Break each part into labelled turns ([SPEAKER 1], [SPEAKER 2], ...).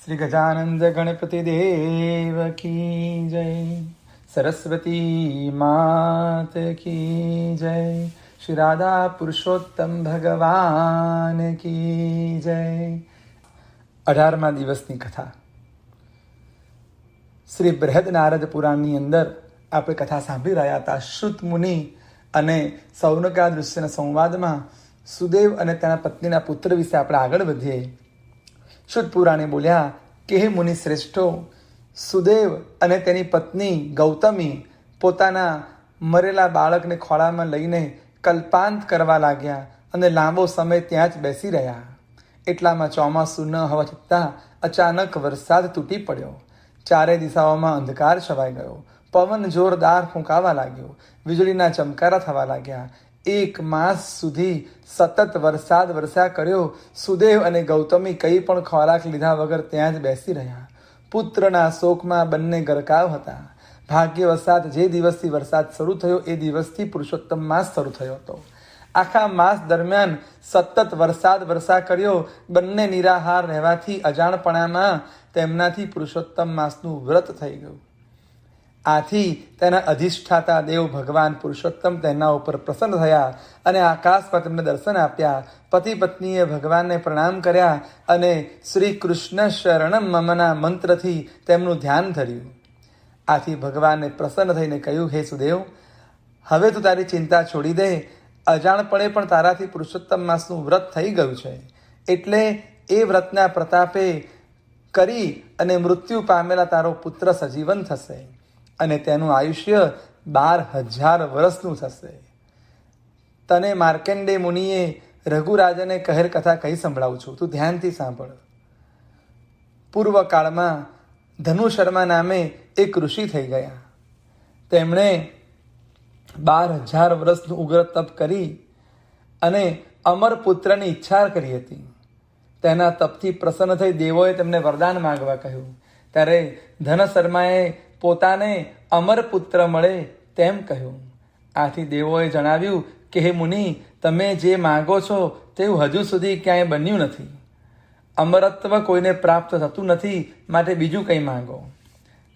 [SPEAKER 1] શ્રી ગજાનંદ ગણપતિ દેવ કી જય, સરસ્વતી માત કી જય, શ્રી રાધા પુરુષોત્તમ ભગવાન કી જય. 18મા દિવસની કથા. શ્રી બૃહદ નારદ પુરાણની અંદર આપણે કથા સાંભળી રહ્યા હતા. શ્રુત મુનિ અને સૌનકાદૃશ્યના સંવાદમાં સુદેવ અને તેના પત્નીના પુત્ર વિશે આપણે આગળ વધીએ. શ્રુત પુરાણે બોલ્યા કે હે મુનિ શ્રેષ્ઠો, સુદેવ અને તેની પત્ની ગૌતમી પોતાના મરેલા બાળકને ખોળામાં લઈને કલ્પાંત કરવા લાગ્યા અને લાંબો સમય ત્યાં જ બેસી રહ્યા. એટલામાં ચોમાસું ન હોવા છતાં અચાનક વરસાદ તૂટી પડ્યો. ચારે દિશાઓમાં અંધકાર છવાઈ ગયો. પવન જોરદાર ફૂંકાવા લાગ્યો. વીજળીના ચમકારા થવા લાગ્યા. 1 માસ સુધી સતત વરસાદ વરસ્યા કર્યો. સુદેવ અને ગૌતમી કંઈ પણ ખોરાક લીધા વગર ત્યાં જ બેસી રહ્યા. પુત્રના શોકમાં બંને ગરકાવ હતા. ભાગ્યવશાત જે દિવસથી વરસાદ શરૂ થયો એ દિવસથી પુરુષોત્તમ માસ શરૂ થયો હતો. આખા માસ દરમિયાન સતત વરસાદ વરસા કર્યો. બંને નિરાહાર રહેવાથી અજાણપણામાં તેમનાથી પુરુષોત્તમ માસનું વ્રત થઈ ગયું. આથી તેના અધિષ્ઠાતા દેવ ભગવાન પુરુષોત્તમ તેના ઉપર પ્રસન્ન થયા અને આકાશ પર તેમને દર્શન આપ્યા. પતિ પત્નીએ ભગવાનને પ્રણામ કર્યા અને શ્રી કૃષ્ણ શરણમ મમના મંત્રથી તેમનું ધ્યાન ધર્યું. આથી ભગવાનને પ્રસન્ન થઈને કહ્યું, હે સુદેવ, હવે તું તારી ચિંતા છોડી દે. અજાણપણે પણ તારાથી પુરુષોત્તમ માસનું વ્રત થઈ ગયું છે. એટલે એ વ્રતના પ્રતાપે કરી અને મૃત્યુ પામેલા તારો પુત્ર સજીવન થશે અને તેનું આયુષ્ય 12,000 વર્ષનું થશે. તને માર્કંડે મુનિએ રઘુરાજને કહેલ કથા કહી સંભળાવું છું, તું ધ્યાનથી સાંભળ. પૂર્વકાળમાં ધનુશર્મા નામે એક ઋષિ થઈ ગયા. તેમણે 12,000 વર્ષનું ઉગ્ર તપ કરી અને અમર પુત્રની ઈચ્છા કરી હતી. તેના તપથી પ્રસન્ન થઈ દેવોએ તેમને વરદાન માંગવા કહ્યું. ત્યારે ધનશર્માએ પોતાને અમર પુત્ર મળે તેમ કહ્યું. આથી દેવોએ જણાવ્યું કે હે મુનિ, તમે જે માગો છો તેવું હજુ સુધી ક્યાંય બન્યું નથી. અમરત્વ કોઈને પ્રાપ્ત થતું નથી, માટે બીજું કંઈ માંગો.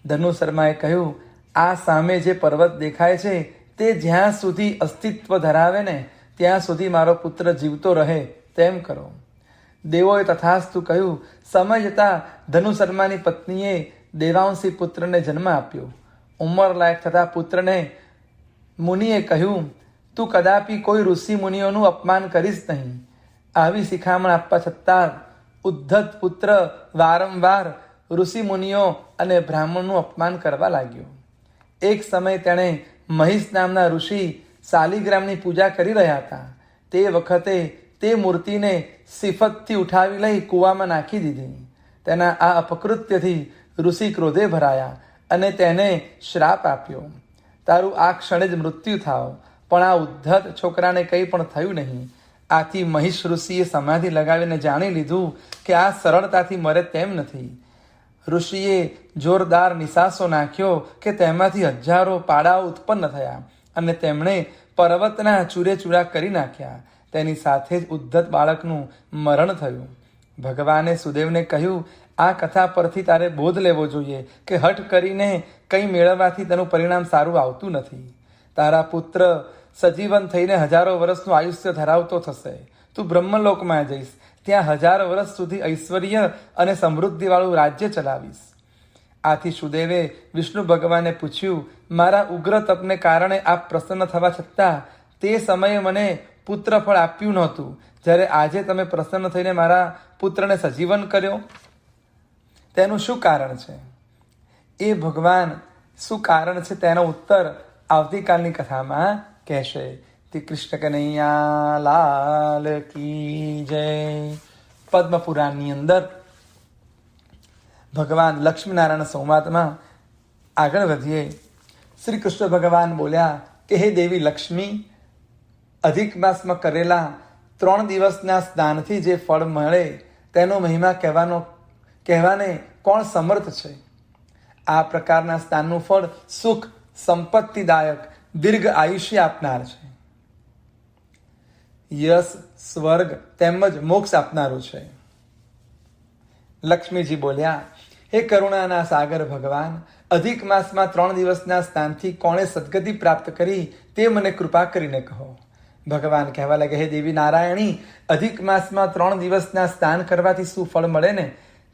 [SPEAKER 1] ધનુ શર્માએ કહ્યું, આ સામે જે પર્વત દેખાય છે તે જ્યાં સુધી અસ્તિત્વ ધરાવે ને ત્યાં સુધી મારો પુત્ર જીવતો રહે તેમ કરો. દેવોએ તથાસ્તુ કહ્યું. સમય જતાં ધનુ શર્માની પત્નીએ દેવાંશી પુત્રને જન્મ આપ્યો. ઉંમર લાયક થતા પુત્રને મુનિએ કહ્યું, તું કદાપી કોઈ ઋષિ મુનિઓનું અપમાન કરીશ નહીં. આવી શિખામણ આપવા છતાં ઉદ્ધત પુત્ર વારંવાર ઋષિ મુનિઓ અને બ્રાહ્મણનું અપમાન કરવા લાગ્યો. એક સમય તેણે મહિષ નામના ઋષિ શાલિગ્રામની પૂજા કરી રહ્યા હતા. તે વખતે તે મૂર્તિને સિફતથી ઉઠાવી લઈ કૂવામાં નાખી દીધી. તેના આ અપકૃત્યથી ઋષિ ક્રોધે ભરાયા અને તેને શ્રાપ આપ્યો, તારું આ ક્ષણે જ મૃત્યુ થાવ. પણ આ ઉદ્ધત છોકરાને કંઈ પણ થયું નહીં. આથી મહિષ ઋષિએ સમાધિ લગાવીને જાણી લીધું કે આ સરળતાથી મરે તેમ નથી. ઋષિએ જોરદાર નિશાસો નાખ્યો કે તેમાંથી હજારો પાડાઓ ઉત્પન્ન થયા અને તેમણે પર્વતના ચૂરે ચૂરા કરી નાખ્યા. તેની સાથે જ ઉદ્ધત બાળકનું મરણ થયું. ભગવાને સુદેવને કહ્યું, આ કથા પરથી તારે બોધ લેવો જોઈએ કે હઠ કરીને કંઈ મેળવવાથી તેનું પરિણામ સારું આવતું નથી. તારા પુત્ર સજીવન થઈને હજારો વર્ષનું આયુષ્ય ધરાવતો થશે. તું બ્રહ્મલોકમાં જઈશ. ત્યાં 1000 વર્ષ સુધી ઐશ્વર્ય અને સમૃદ્ધિવાળું રાજ્ય ચલાવીશ. આથી સુદેવે વિષ્ણુ ભગવાને પૂછ્યું, મારા ઉગ્ર તપને કારણે આપ પ્રસન્ન થવા છતાં તે સમયે મને પુત્ર ફળ આપ્યું નહોતું, જ્યારે આજે તમે પ્રસન્ન થઈને મારા પુત્રને સજીવન કર્યો. તેનું શું કારણ છે? એ ભગવાન શું કારણ છે તેનો ઉત્તર આવતીકાલની કથામાં કહેશે. તે કૃષ્ણ કનૈયા લાલ કી જય. પદ્મ પુરાણની અંદર ભગવાન લક્ષ્મીનારાયણ સંવાદમાં આગળ વધીએ. શ્રી કૃષ્ણ ભગવાન બોલ્યા કે હે દેવી લક્ષ્મી, અધિક માસમાં કરેલા 3 દિવસના સ્નાનથી જે ફળ મળે તેનો મહિમા કહેવાને કોણ સમર્થ છે? આ પ્રકારના સ્નાનનું ફળ સુખ, સંપત્તિદાયક, દીર્ઘ આયુષ્ય આપનાર છે. યશ, સ્વર્ગ તેમજ મોક્ષ આપનારું છે. લક્ષ્મીજી બોલ્યા, હે કરુણાના સાગર ભગવાન, અધિક માસમાં 3 દિવસના સ્નાનથી કોણે સદગતિ પ્રાપ્ત કરી તે મને કૃપા કરીને કહો. ભગવાન કહેવા લાગે, હે દેવી નારાયણી, અધિક માસમાં 3 દિવસના સ્નાન કરવાથી શું ફળ મળે ને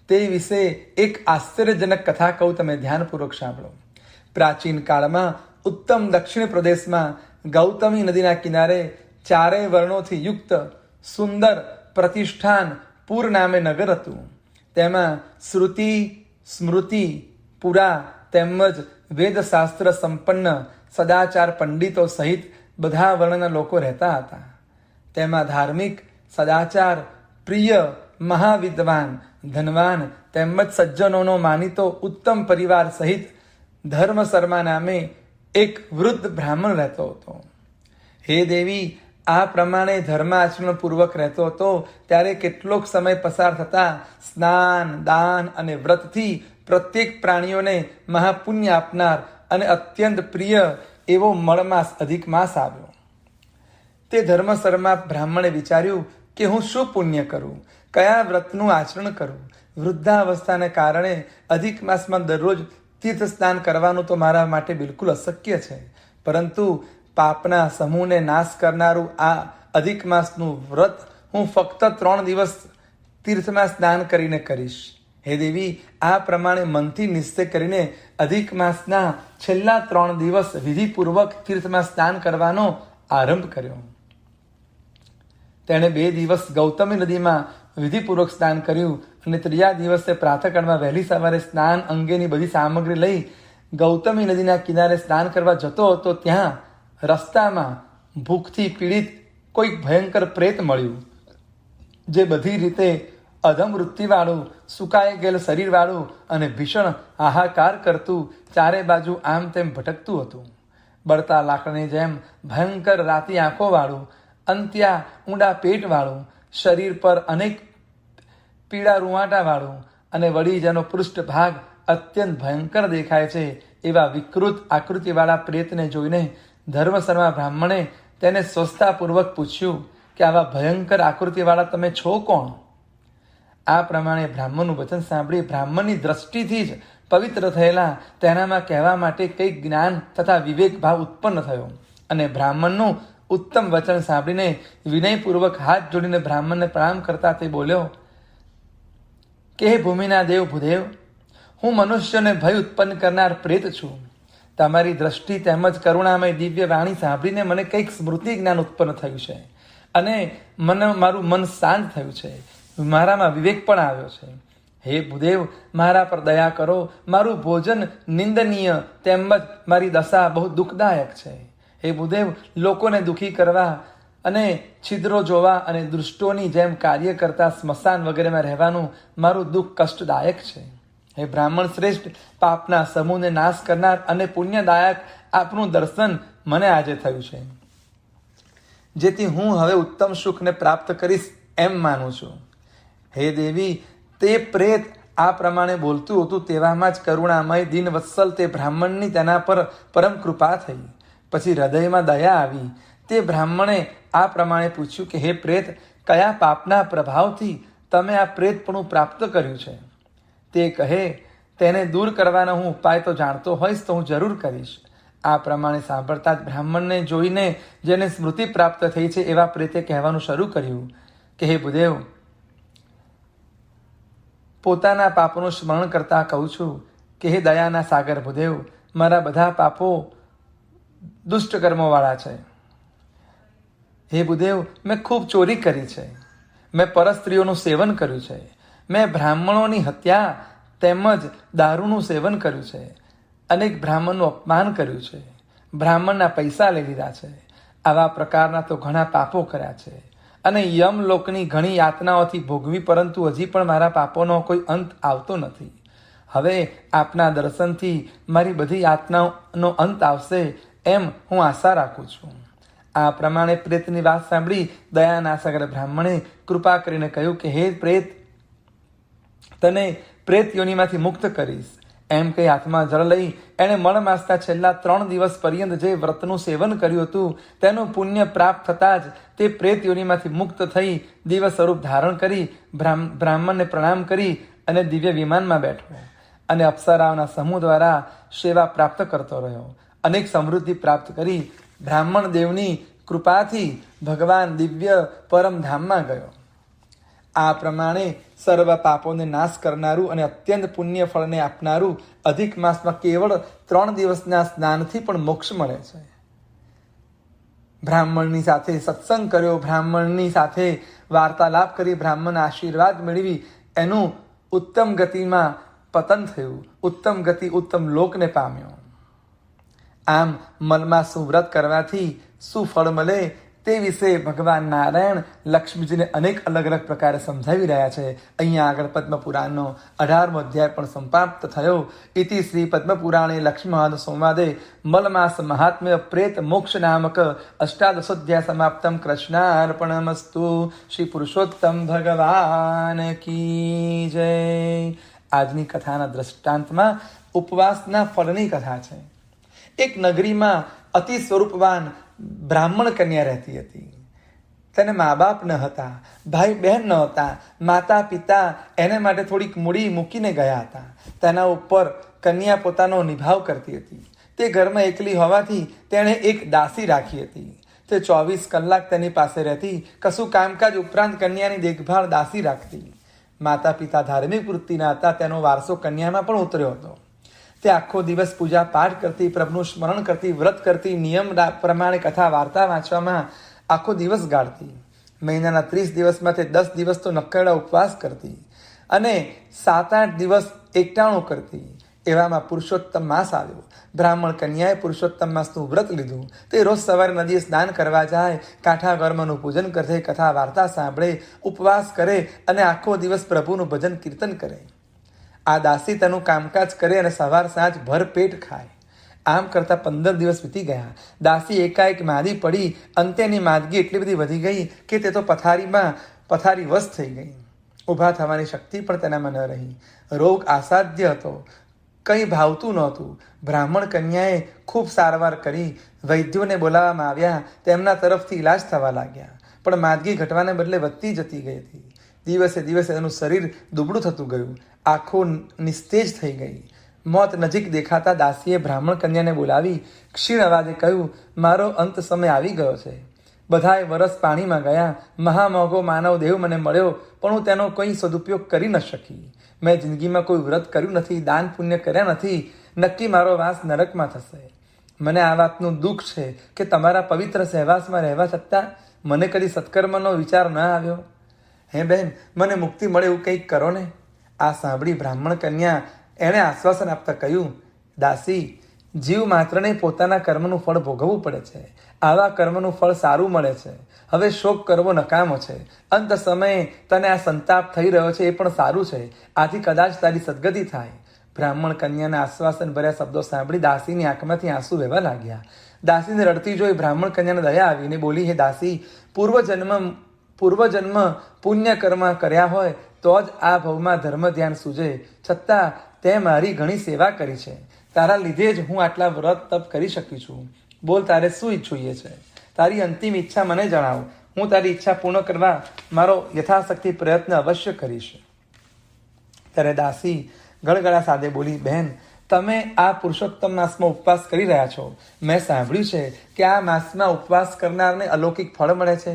[SPEAKER 1] તે વિશે એક આશ્ચર્યજનક કથા કહું, તમે ધ્યાનપૂર્વક સાંભળો. પ્રાચીન કાળમાં ઉત્તમ દક્ષિણ પ્રદેશમાં ગૌતમી નદીના કિનારે 4 વર્ણોથી યુક્ત સુંદર પ્રતિષ્ઠાન પુર નામે નગર હતું. તેમાં શ્રુતિ, સ્મૃતિ, પુરા તેમજ વેદશાસ્ત્ર સંપન્ન સદાચાર પંડિતો સહિત બધા વર્ણના લોકો રહેતા હતા. તેમાં ધાર્મિક, સદાચાર પ્રિય, મહાવિદ્વાન, ધનવાન તેમજ સજ્જનોનો માનીતો ઉત્તમ પરિવાર સહિત ધર્મ શર્મા નામે એક વૃદ્ધ બ્રાહ્મણ રહેતો હતો. હે દેવી, આ પ્રમાણે ધર્માચરણ પૂર્વક રહેતો હતો ત્યારે કેટલોક સમય પસાર થતા સ્નાન, દાન અને વ્રતથી પ્રત્યેક પ્રાણીઓને મહાપુણ્ય આપનાર અને અત્યંત પ્રિય એવો મળમાસ અધિક માસ આવ્યો. તે ધર્મશર્મા બ્રાહ્મણે વિચાર્યું કે હું શું પુણ્ય કરું, કયા વ્રતનું આચરણ કરું. વૃદ્ધાવસ્થાને કારણે અધિક માસમાં દરરોજ તીર્થ સ્નાન કરવાનું તો મારા માટે બિલકુલ અશક્ય છે, પરંતુ પાપના સમૂહને નાશ કરનારું આ અધિક માસનું વ્રત હું ફક્ત 3 દિવસ તીર્થમાં સ્નાન કરીને કરીશ. હે દેવી, આ પ્રમાણે મનથી નિશ્ચય કરીને અધિક માસના છેલ્લા 3 દિવસ વિધિપૂર્વક તીર્થમાં સ્નાન કરવાનો આરંભ કર્યો. તેણે 2 દિવસ ગૌતમી નદીમાં વિધિપૂર્વક સ્નાન કર્યું અને 3જા દિવસે પ્રાતઃકાળમાં વહેલી સવારે સ્નાન અંગેની બધી સામગ્રી લઈ ગૌતમી નદીના કિનારે સ્નાન કરવા જતો હતો. ત્યાં રસ્તામાં ભૂખથી પીડિત કોઈક ભયંકર પ્રેત મળ્યું, જે બધી રીતે અધમવૃત્તિવાળું, સુકાઈ ગયેલ શરીરવાળું અને ભીષણ હાહાકાર કરતું 4 બાજુ આમ તેમ ભટકતું હતું. બળતા લાકડાની જેમ ભયંકર રાતી આંખોવાળું, અંત્યા ઊંડા પેટવાળું, શરીર પર અનેક પીળા રૂંવાટાવાળું અને વળી જેનો પૃષ્ઠભાગ અત્યંત ભયંકર દેખાય છે એવા વિકૃત આકૃતિવાળા પ્રેતને જોઈને ધર્મશર્મા બ્રાહ્મણે તેને સ્વસ્થતાપૂર્વક પૂછ્યું કે આવા ભયંકર આકૃતિવાળા તમે છો કોણ? આ પ્રમાણે બ્રાહ્મણનું વચન સાંભળી બ્રાહ્મણની દ્રષ્ટિથી જ પવિત્ર થયેલા તેનામાં કહેવા માટે કંઈક જ્ઞાન તથા વિવેક ભાવ ઉત્પન્ન થયો અને બ્રાહ્મણનું ઉત્તમ વચન સાંભળીને વિનયપૂર્વક હાથ જોડીને બ્રાહ્મણને પ્રણામ કરતા તે બોલ્યો કે હે ભૂમિના દેવ ભૂદેવ, હું મનુષ્યને ભય ઉત્પન્ન કરનાર પ્રેત છું. તમારી દ્રષ્ટિ તેમજ કરુણામય દિવ્ય વાણી સાંભળીને મને કંઈક સ્મૃતિ જ્ઞાન ઉત્પન્ન થયું છે અને મારું મન શાંત થયું છે, મારામાં વિવેક પણ આવ્યો છે. હે ભૂદેવ, મારા પર દયા કરો. મારું ભોજન નિંદનીય તેમજ મારી દશા બહુ દુઃખદાયક છે. હે ભૂદેવ, લોકોને દુઃખી કરવા અને છિદ્રો જોવા અને દુષ્ટોની જેમ કાર્ય કરતા સ્મશાન વગેરેમાં રહેવાનું મારું દુઃખ કષ્ટદાયક છે. હે બ્રાહ્મણ શ્રેષ્ઠ, પાપના સમૂહને નાશ કરનાર અને પુણ્યદાયક આપનું દર્શન મને આજે થયું છે, જેથી હું હવે ઉત્તમ સુખને પ્રાપ્ત કરીશ એમ માનું છું. હે દેવી, તે પ્રેત આ પ્રમાણે બોલતું હતું તેવામાં જ કરુણામય દીનવત્સલ તે બ્રાહ્મણની તેના પર પરમ કૃપા થઈ. પછી હૃદયમાં દયા આવી. તે બ્રાહ્મણે આ પ્રમાણે પૂછ્યું કે હે પ્રેત, કયા પાપના પ્રભાવથી તમે આ પ્રેતપણું પ્રાપ્ત કર્યું છે? તે કહે, તેને દૂર કરવાનો હું ઉપાય તો જાણતો હોઈશ તો હું જરૂર કરીશ. આ પ્રમાણે સાંભળતા જ બ્રાહ્મણને જોઈને જેને સ્મૃતિ પ્રાપ્ત થઈ છે એવા પ્રેતે કહેવાનું શરૂ કર્યું કે હે ભૂદેવ, પોતાના પાપોનું સ્મરણ કરતા કહું છું કે હે દયાના સાગર ભૂદેવ, મારા બધા પાપો દુષ્ટ કર્મોવાળા છે. હે ભૂદેવ, મેં ખૂબ ચોરી કરી છે, મેં પરસ્ત્રીઓનું સેવન કર્યું છે, મેં બ્રાહ્મણોની હત્યા તેમજ દારૂનું સેવન કર્યું છે, અનેક બ્રાહ્મણનું અપમાન કર્યું છે, બ્રાહ્મણના પૈસા લઈ લીધા છે. આવા પ્રકારના તો ઘણા પાપો કર્યા છે અને યમલોકની ઘણી યાતનાઓથી ભોગવી, પરંતુ હજી પણ મારા પાપોનો કોઈ અંત આવતો નથી. હવે આપના દર્શનથી મારી બધી યાતનાઓનો અંત આવશે એમ હું આશા રાખું છું. આ પ્રમાણે પ્રેતની વાત સાંભળી દયાના સાગર બ્રાહ્મણે કૃપા કરીને કહ્યું કે હે પ્રેત, તને પ્રેત યોનિમાંથી મુક્ત કરીશ. એમ કહી હાથમાં જળ લઈ એણે મળમાસના છેલ્લા 3 દિવસ પર્યંત જે વ્રતનું સેવન કર્યું હતું તેનું પુણ્ય પ્રાપ્ત થતાં જ તે પ્રેત યોનિમાંથી મુક્ત થઈ દિવસ સ્વરૂપ ધારણ કરી બ્રાહ્મણને પ્રણામ કરી અને દિવ્ય વિમાનમાં બેઠો અને અપ્સરાઓના સમૂહ દ્વારા સેવા પ્રાપ્ત કરતો રહ્યો. અનેક સમૃદ્ધિ પ્રાપ્ત કરી બ્રાહ્મણ દેવની કૃપાથી ભગવાન દિવ્ય પરમધામમાં ગયો. આ પ્રમાણે સર્વ પાપોને નાશ કરનારું અને અત્યંત પુણ્ય ફળને આપનારું અધિક માસમાં કેવળ 3 દિવસના સ્નાનથી પણ મોક્ષ મળે છે. બ્રાહ્મણની સાથે સત્સંગ કર્યો, બ્રાહ્મણની સાથે વાર્તાલાપ કરી બ્રાહ્મણ આશીર્વાદ મેળવી એનું ઉત્તમ ગતિમાં પતન થયું, ઉત્તમ ગતિ ઉત્તમ લોકને પામ્યો. આમ મનમાં શું વ્રત કરવાથી શું ફળ મળે તે વિશે ભગવાન નારાયણ લક્ષ્મીજીને અનેક અલગ અલગ પ્રકારે સમજાવી રહ્યા છે. અહીંયા આગળ પદ્મપુરાણનો 18મો અધ્યાય પણ સંપાપ્ત થયો. ઇતિ શ્રી પદ્મપુરાણે લક્ષ્મણ સંવાદે મલમાસ મહાત્મ્ય પ્રેત મોક્ષ નામક અષ્ટાદશોધ્યાય સમાપ્તમ. કૃષ્ણાર્પણમસ્તુ. શ્રી પુરુષોત્તમ ભગવાન કી જય. આજની કથાના દ્રષ્ટાંતમાં ઉપવાસના ફળની કથા છે. એક નગરીમાં અતિ સ્વરૂપવાન બ્રાહ્મણ કન્યા રહેતી હતી. તેને મા બાપ ન હતા, ભાઈ બહેન ન હતા, માતા પિતા એને માટે થોડીક મૂડી મૂકીને ગયા હતા. તેના ઉપર કન્યા પોતાનો નિભાવ કરતી હતી. તે ઘરમાં એકલી હોવાથી તેણે એક દાસી રાખી હતી. તે 24 કલાક તેની પાસે રહેતી. કશું કામકાજ ઉપરાંત કન્યાની દેખભાળ દાસી રાખતી. માતા પિતા ધાર્મિક વૃત્તિના હતા. તેનો વારસો કન્યામાં પણ ઉતર્યો હતો. તે આખો દિવસ પૂજા પાઠ કરતી, પ્રભુનું સ્મરણ કરતી, વ્રત કરતી, નિયમ પ્રમાણે કથા વાર્તા વાંચવામાં આખો દિવસ ગાળતી. મહિનાના 30 દિવસમાં તે 10 દિવસ તો નક્કરડા ઉપવાસ કરતી અને 7-8 દિવસ એકટાણું કરતી. એવામાં પુરુષોત્તમ માસ આવ્યો. બ્રાહ્મણ કન્યાએ પુરુષોત્તમ માસનું વ્રત લીધું. તે રોજ સવારે નદીએ સ્નાન કરવા જાય, કાંઠા કર્મનું પૂજન કરે, કથા વાર્તા સાંભળે, ઉપવાસ કરે અને આખો દિવસ પ્રભુનું ભજન કીર્તન કરે. આ દાસી તેનું કામકાજ કરે અને સવાર સાંજ ભર પેટ ખાય. આમ કરતા 15 દિવસ વીતી ગયા. દાસી એકાએક માંદી પડી. અંતેની માંદગી એટલી બધી વધી ગઈ કે તે તો પથારી વશ થઈ ગઈ. ઊભા થવાની શક્તિ પણ તેનામાં ન રહી. રોગ અસાધ્ય હતો, કંઈ ભાવતું નહોતું. બ્રાહ્મણ કન્યાએ ખૂબ સારવાર કરી. વૈદ્યોને બોલાવવામાં આવ્યા. તેમના તરફથી ઈલાજ થવા લાગ્યા, પણ માંદગી ઘટવાને બદલે વધતી જતી ગઈ હતી. દિવસે દિવસે તેનું શરીર દુબળું થતું ગયું. આંખો નિસ્તેજ થઈ ગઈ. મોત નજીક દેખાતા દાસીએ બ્રાહ્મણ કન્યાને બોલાવી ક્ષીણ અવાજે કહ્યું, મારો અંત સમય આવી ગયો છે. બધાએ વરસ પાણીમાં ગયા. મહામોઘો માનવ દેહ મને મળ્યો, પણ હું તેનો કોઈ સદુપયોગ કરી ન શકી. મેં જિંદગીમાં કોઈ વ્રત કર્યું નથી, દાન પુણ્ય કર્યા નથી. નક્કી મારો વાસ નરકમાં થશે. મને આ વાતનું દુઃખ છે કે તમારા પવિત્ર સહેવાસમાં રહેવા છતાં મને કદી સત્કર્મનો વિચાર ન આવ્યો. હે બહેન, મને મુક્તિ મળે એવું કંઈક કરો ને. આ સાંભળી બ્રાહ્મણ કન્યા એણે આશ્વાસન આપતા કહ્યું, દાસી, જીવ માત્રને પોતાના કર્મનું ફળ ભોગવવું પડે છે. આવા કર્મનું ફળ સારું મળે છે. હવે શોક કરવો નકામો છે. અંત સમયે તને આ સંતાપ થઈ રહ્યો છે એ પણ સારું છે. આથી કદાચ તારી સદગતિ થાય. બ્રાહ્મણ કન્યાના આશ્વાસન ભર્યા શબ્દો સાંભળી દાસીની આંખમાંથી આંસુ વહેવા લાગ્યા. દાસીને રડતી જોઈ બ્રાહ્મણ કન્યાને દયા આવીને બોલી, હે દાસી, પૂર્વજન્મ પુણ્ય કર્મ કર્યા હોય તો જ આ ભવમાં ધર્મ ધ્યાન સૂજે. છતાં તે મારી ઘણી સેવા કરી છે. તારા લીધે જ હું આટલા વ્રત તપ કરી શકી છું. બોલ, તારે શું જોઈએ છે? તારી અંતિમ ઈચ્છા મને જણાવ. હું તારી ઈચ્છા પૂર્ણ કરવા મારો યથાશક્તિ પ્રયત્ન અવશ્ય કરીશ. ત્યારે દાસી ગળગળા સાદે બોલી, બહેન, તમે આ પુરુષોત્તમ માસમાં ઉપવાસ કરી રહ્યા છો. મેં સાંભળ્યું છે કે આ માસમાં ઉપવાસ કરનારને અલૌકિક ફળ મળે છે.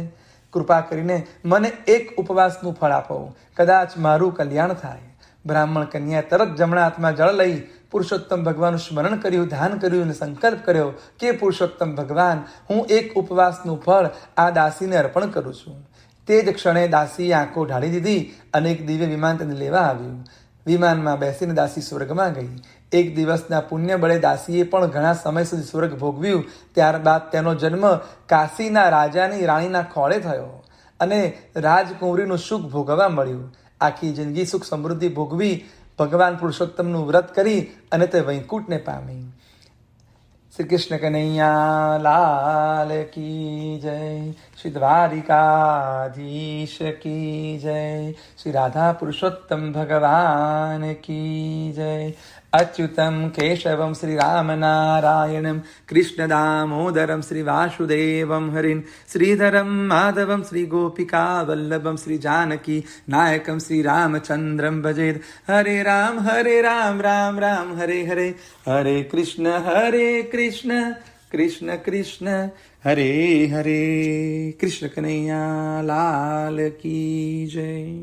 [SPEAKER 1] કૃપા કરીને મને એક ઉપવાસનું ફળ આપો. કદાચ મારું કલ્યાણ થાય. બ્રાહ્મણ કન્યાએ તરત જમણા હાથમાં જળ લઈ પુરુષોત્તમ ભગવાનનું સ્મરણ કર્યું, ધ્યાન કર્યું અને સંકલ્પ કર્યો કે પુરુષોત્તમ ભગવાન, હું એક ઉપવાસનું ફળ આ દાસીને અર્પણ કરું છું. તે જ ક્ષણે દાસીએ આંખો ઢાળી દીધી અને એક દિવ્ય વિમાન તેને લેવા આવ્યું. વિમાનમાં બેસીને દાસી સ્વર્ગમાં ગઈ. એક દિવસના પુણ્ય બળે દાસીએ પણ ઘણા સમય સુધી સ્વર્ગ ભોગવ્યું. ત્યારબાદ તેનો જન્મ કાશીના રાજાની રાણીના ખોળે થયો અને રાજકુંવરીનું સુખ ભોગવવા મળ્યું. આખી જિંદગી સુખ સમૃદ્ધિ ભોગવી ભગવાન પુરુષોત્તમનું વ્રત કરી અને તે વૈકુંઠને પામી. શ્રી કૃષ્ણ કનૈયા લાલ કી જય, શ્રી દ્વારિકાધીશ કી જય, શ્રી રાધા પુરુષોત્તમ ભગવાન કી જય. અચ્યુતમ કેશવમ શ્રી રામ નારાયણમ કૃષ્ણ દામોદરમ શ્રી વાસુદેવમ હરિમ શ્રીધરમ માધવમ શ્રી ગોપિકા વલ્લભમ શ્રી જાનકી નાયકમ શ્રી રામચંદ્રમ ભજેદ. હરે રામ રામ રામ હરે હરે, હરે કૃષ્ણ કૃષ્ણ કૃષ્ણ હરે હરે. કૃષ્ણ કનૈયા લાલ કી જય.